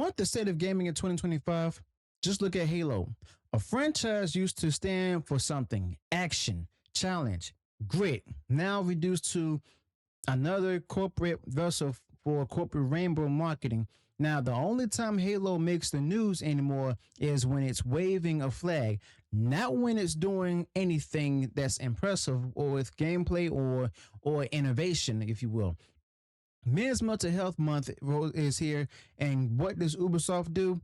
Want the state of gaming in 2025? Just look at Halo. A franchise used to stand for something: action, challenge, grit, now reduced to another corporate vessel for corporate rainbow marketing. Now, the only time Halo makes the news anymore is when it's waving a flag, not when it's doing anything that's impressive or with gameplay or innovation, if you will. Men's Mental Health Month is here, and what does Ubisoft do?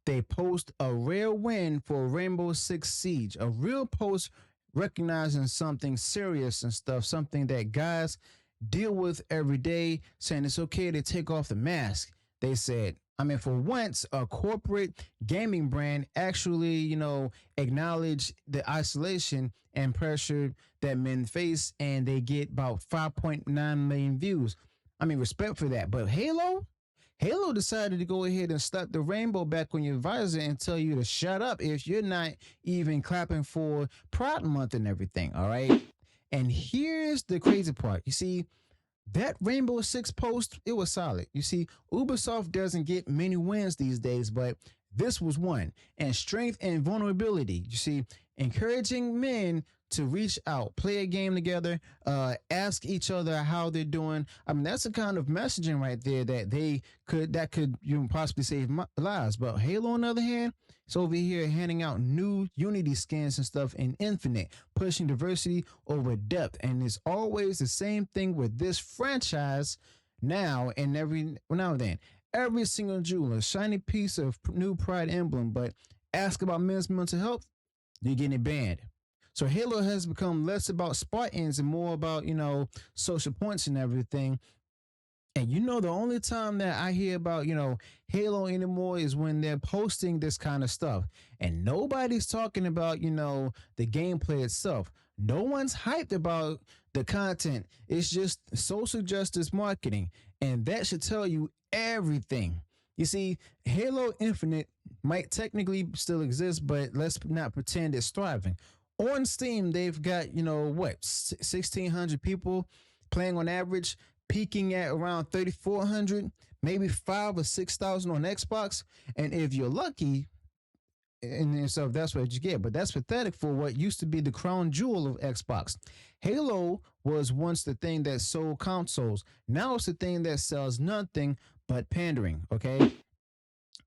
They post a rare win for Rainbow Six Siege, a real post recognizing something serious and stuff, something that guys deal with every day, saying it's okay to take off the mask. They said, I mean, for once, a corporate gaming brand actually, acknowledge the isolation and pressure that men face, and they get about 5.9 million views. I mean, respect for that. But Halo decided to go ahead and slap the rainbow back on your visor and tell you to shut up if you're not even clapping for Pride Month and everything. All right. And here's the crazy part. You see, that Rainbow Six post, it was solid. You see, Ubisoft doesn't get many wins these days, but this was one. And strength and vulnerability. You see, encouraging men to reach out, play a game together, ask each other how they're doing. I mean, that's the kind of messaging right there that could possibly save lives. But Halo, on the other hand, it's over here handing out new Unity skins and stuff in Infinite, pushing diversity over depth. And it's always the same thing with this franchise now and now and then. Every single jewel, a shiny piece of new Pride emblem, but ask about men's mental health, you're getting it banned. So Halo has become less about Spartans and more about, social points and everything. And the only time that I hear about, Halo anymore is when they're posting this kind of stuff. And nobody's talking about, the gameplay itself. No one's hyped about the content. It's just social justice marketing. And that should tell you everything. You see, Halo Infinite might technically still exist, but let's not pretend it's thriving. On Steam, they've got, 1,600 people playing on average, peaking at around 3,400, maybe 5,000 or 6,000 on Xbox. And if you're lucky, and so that's what you get. But that's pathetic for what used to be the crown jewel of Xbox. Halo was once the thing that sold consoles. Now it's the thing that sells nothing but pandering, okay?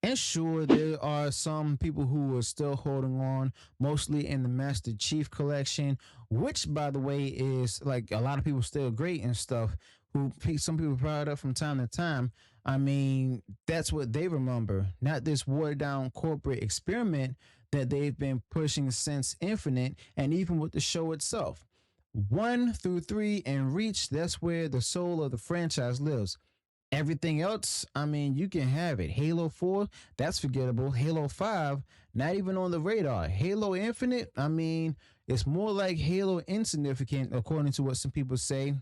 And sure, there are some people who are still holding on, mostly in the Master Chief Collection, which, by the way, is like a lot of people still great and stuff. Some people brought it up from time to time. I mean, that's what they remember, not this watered down corporate experiment that they've been pushing since Infinite, and even with the show itself. 1 through 3 and Reach, that's where the soul of the franchise lives. Everything else, I mean, you can have it. Halo 4, that's forgettable. Halo 5, not even on the radar. Halo Infinite, I mean, it's more like Halo insignificant, according to what some people say.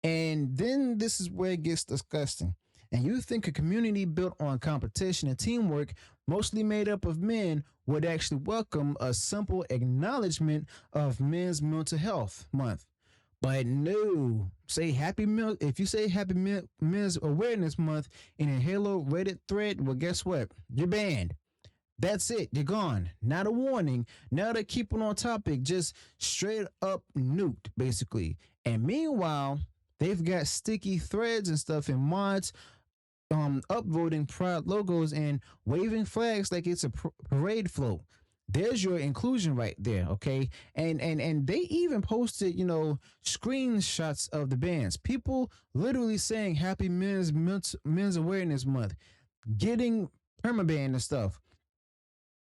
And then this is where it gets disgusting. And you think a community built on competition and teamwork, mostly made up of men, would actually welcome a simple acknowledgement of Men's Mental Health Month. But no, if you say Happy Men's Awareness Month in a Halo Reddit thread, well, guess what? You're banned. That's it. You're gone. Not a warning. Now they're keeping on topic, just straight up nuked, basically. And meanwhile, they've got sticky threads and stuff and mods upvoting Pride logos and waving flags like it's a parade float. There's your inclusion right there, okay? And they even posted, screenshots of the bands. People literally saying Happy Men's Awareness Month, getting permaban and stuff.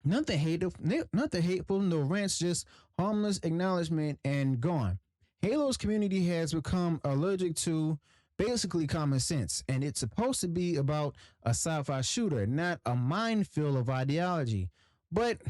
Nothing hateful, no rants, just harmless acknowledgement and gone. Halo's community has become allergic to basically common sense, and it's supposed to be about a sci-fi shooter, not a minefield of ideology. But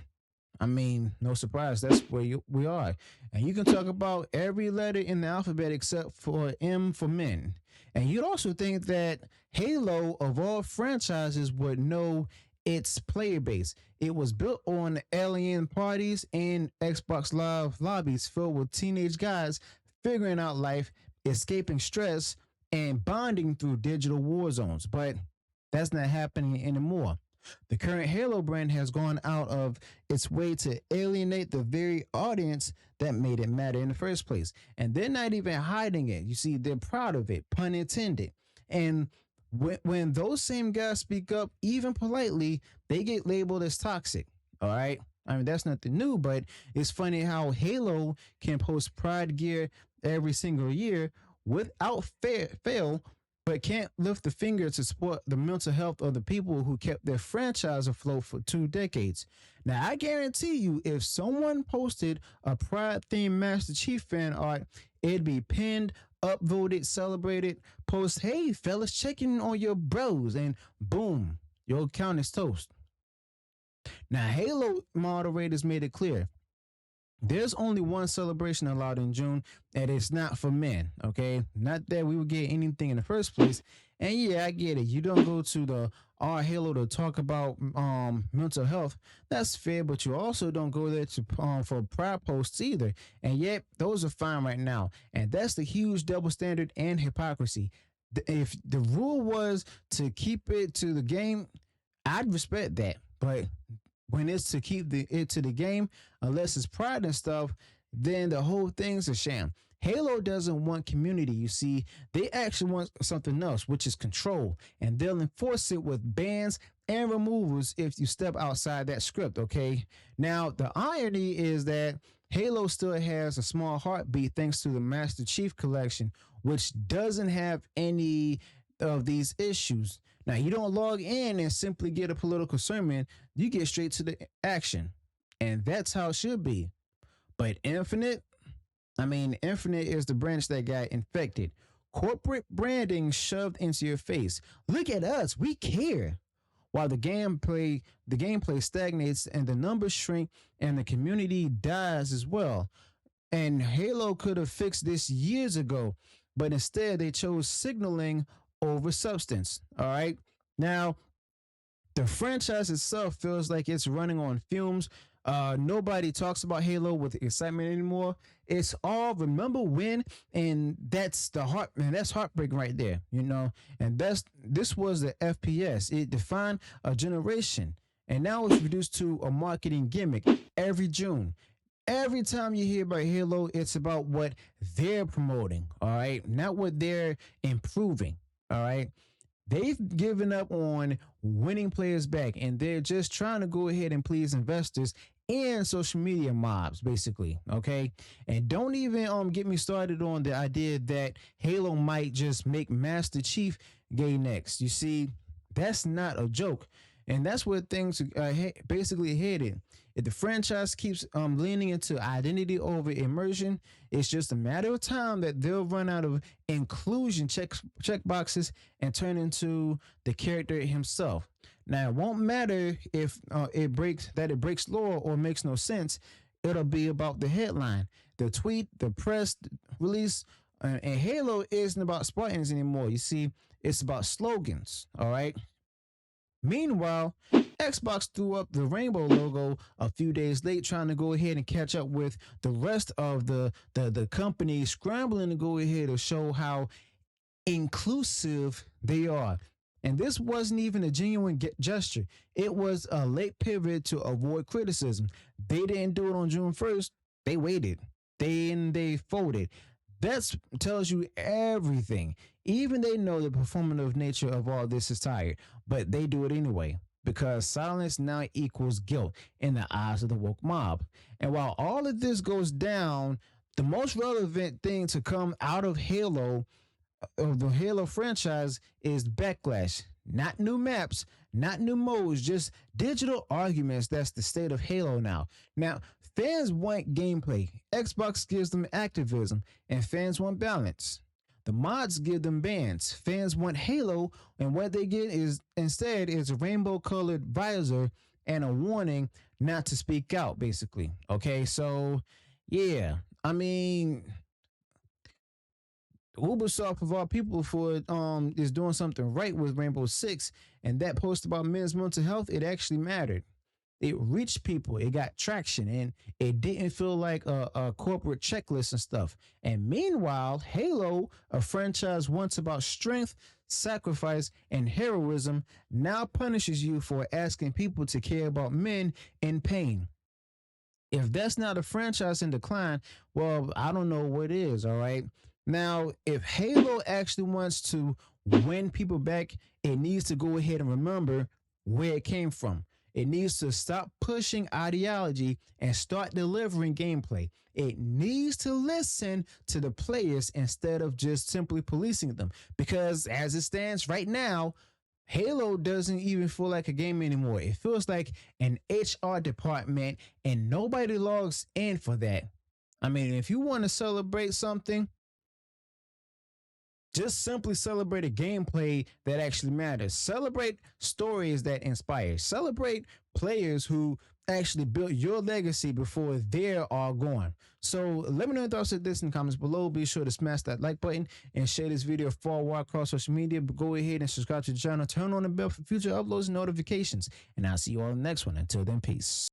I mean, no surprise, that's where we are. And you can talk about every letter in the alphabet except for M for men. And you'd also think that Halo, of all franchises, would know its player base. It was built on alien parties and Xbox Live lobbies filled with teenage guys figuring out life, escaping stress, and bonding through digital war zones. But That's not happening anymore. The current Halo brand has gone out of its way to alienate the very audience that made it matter in the first place. And they're not even hiding it. You see, they're proud of it, pun intended. And when those same guys speak up, even politely, they get labeled as toxic. All right. I mean, that's nothing new, but it's funny how Halo can post pride gear every single year without fail, but can't lift a finger to support the mental health of the people who kept their franchise afloat for 2 decades. Now, I guarantee you, if someone posted a Pride themed Master Chief fan art, it'd be pinned, upvoted, celebrated, post, hey, fellas, checking on your bros, and boom, your account is toast. Now, Halo moderators made it clear there's only one celebration allowed in June, and it's not for men. Okay, not that we would get anything in the first place. And yeah, I get it. You don't go to the R Halo to talk about mental health. That's fair, but you also don't go there to for pride posts either. And yet, those are fine right now. And that's the huge double standard and hypocrisy. If the rule was to keep it to the game, I'd respect that. But when it's to keep it to the game, unless it's pride and stuff, then the whole thing's a sham. Halo doesn't want community. You see, they actually want something else, which is control, and they'll enforce it with bans and removals if you step outside that script. Okay. Now the irony is that Halo still has a small heartbeat thanks to the Master Chief Collection, which doesn't have any of these issues. Now, you don't log in and simply get a political sermon, you get straight to the action. And that's how it should be. But Infinite is the branch that got infected. Corporate branding shoved into your face. Look at us, we care. While the gameplay stagnates and the numbers shrink and the community dies as well. And Halo could have fixed this years ago, but instead they chose signaling over substance. All right. Now, the franchise itself feels like it's running on fumes. Nobody talks about Halo with excitement anymore. It's all remember when, and that's the heart, man. That's heartbreaking right there, you know. And this was the FPS. It defined a generation, and now it's reduced to a marketing gimmick every June. Every time you hear about Halo, it's about what they're promoting, all right, not what they're improving, all right. They've given up on winning players back, and they're just trying to go ahead and please investors and social media mobs, basically. Okay, and don't even get me started on the idea that Halo might just make Master Chief gay next. You see, that's not a joke, and that's where things basically headed. If the franchise keeps leaning into identity over immersion, it's just a matter of time that they'll run out of inclusion check boxes and turn into the character himself. Now, it won't matter if it breaks lore or makes no sense. It'll be about the headline, the tweet, the press release. And Halo isn't about Spartans anymore. You see, it's about slogans. All right. Meanwhile, Xbox threw up the rainbow logo a few days late, trying to go ahead and catch up with the rest of the company, scrambling to go ahead and show how inclusive they are. And this wasn't even a genuine gesture. It was a late pivot to avoid criticism. They didn't do it on June 1st. They waited. They folded. That tells you everything. Even they know the performative nature of all this is tired, but they do it anyway because silence now equals guilt in the eyes of the woke mob. And while all of this goes down, the most relevant thing to come out of the Halo franchise is backlash. Not new maps, not new modes, just digital arguments. That's the state of Halo now. Now, fans want gameplay. Xbox gives them activism, and fans want balance. The mods give them bans. Fans want Halo, and what they get is instead is a rainbow colored visor and a warning not to speak out, basically. Okay, so yeah, I mean, Ubisoft of all people for is doing something right with Rainbow Six, and that post about men's mental health, it actually mattered. It reached people, it got traction, and it didn't feel like a corporate checklist and stuff. And meanwhile, Halo, a franchise once about strength, sacrifice, and heroism now punishes you for asking people to care about men in pain. If that's not a franchise in decline, well, I don't know what is, all right? Now, if Halo actually wants to win people back, it needs to go ahead and remember where it came from. It needs to stop pushing ideology and start delivering gameplay. It needs to listen to the players instead of just simply policing them. Because as it stands right now, Halo doesn't even feel like a game anymore. It feels like an HR department, and nobody logs in for that. I mean, if you want to celebrate something, just simply celebrate a gameplay that actually matters. Celebrate stories that inspire. Celebrate players who actually built your legacy before they're all gone. So let me know your thoughts on this in the comments below. Be sure to smash that like button and share this video far wide across social media. But go ahead and subscribe to the channel. Turn on the bell for future uploads and notifications. And I'll see you all in the next one. Until then, peace.